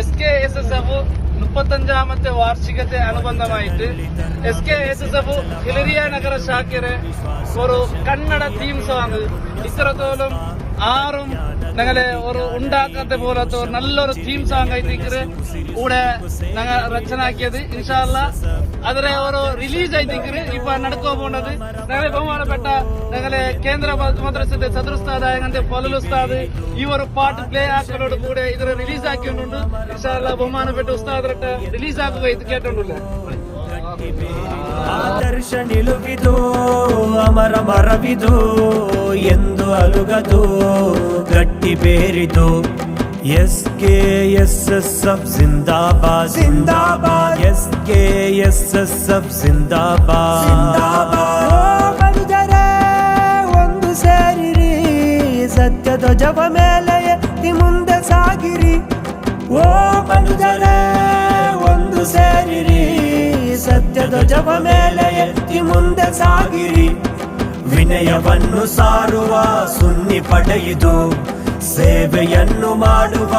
SKSSF 35ാമത്തെ വാർഷികത്തെ അനുബന്ധമായിട്ട് SKSSF ഹിലരിയ നഗര ശാഖയുടെ ഒരു കന്നഡ തീം സോങ് ഇത്രത്തോളം ആറും ഞങ്ങളെ ഒരു ഉണ്ടാക്കാത്ത പോലത്തെ ഒരു നല്ലൊരു തീം സോങ് ആയിട്ട് കൂടെ ഞങ്ങൾ രചനാക്കിയത്. ഇൻഷാല്ല അതിലെ ഒരു റിലീസ് ആയിട്ട് ഇപ്പൊ നടക്കുക പോകുന്നത് ഞങ്ങളെ ബഹുമാനപ്പെട്ട ഞങ്ങളെ കേന്ദ്ര മദ്രസയുടെ സദുസ്താദ് അങ്ങനത്തെ ഫലൽ ഉസ്താദ് ഈ ഒരു പാട്ട് പ്ലേ ആക്കലോട് കൂടെ ഇതിനെ റിലീസ് ആക്കിയിട്ടുണ്ട്. ഇൻഷാല്ല ബഹുമാനപ്പെട്ട ഉസ്താദ് റിലീസ് ആക്കുക ഇത് കേട്ടിട്ടുണ്ടല്ലേ. ಆದರ್ಶ ನಿಲುವಿದು ಅಮರ ಮರವಿದು ಎಂದು ಅಲುಗದು ಗಟ್ಟಿ ಬೇರಿದು SKSSF ಜಿಂದಾಬಾದ್ ಜಿಂದಾಬಾದ್ SKSSF ಜಿಂದಾಬಾದ್ ಜಿಂದಾಬಾದ್ ಬಂದರೆ ಒಂದು ಸೇರಿರಿ ಸತ್ಯ ಧ್ವಜವ ಮೇಲೆ ಎತ್ತಿ ಮುಂದೆ ಸಾಗಿರಿ. ಓ ಬಂದರೆ ಒಂದು ಸೇರಿರಿ ಸತ್ಯ ಧ್ವಜವ ಮೇಲೆ ಎತ್ತಿ ಮುಂದೆ ಸಾಗಿರಿ. ವಿನಯವನ್ನು ಸಾರುವ ಸುನ್ನಿ ಪಡೆಯಿದು ಸೇವೆಯನ್ನು ಮಾಡುವ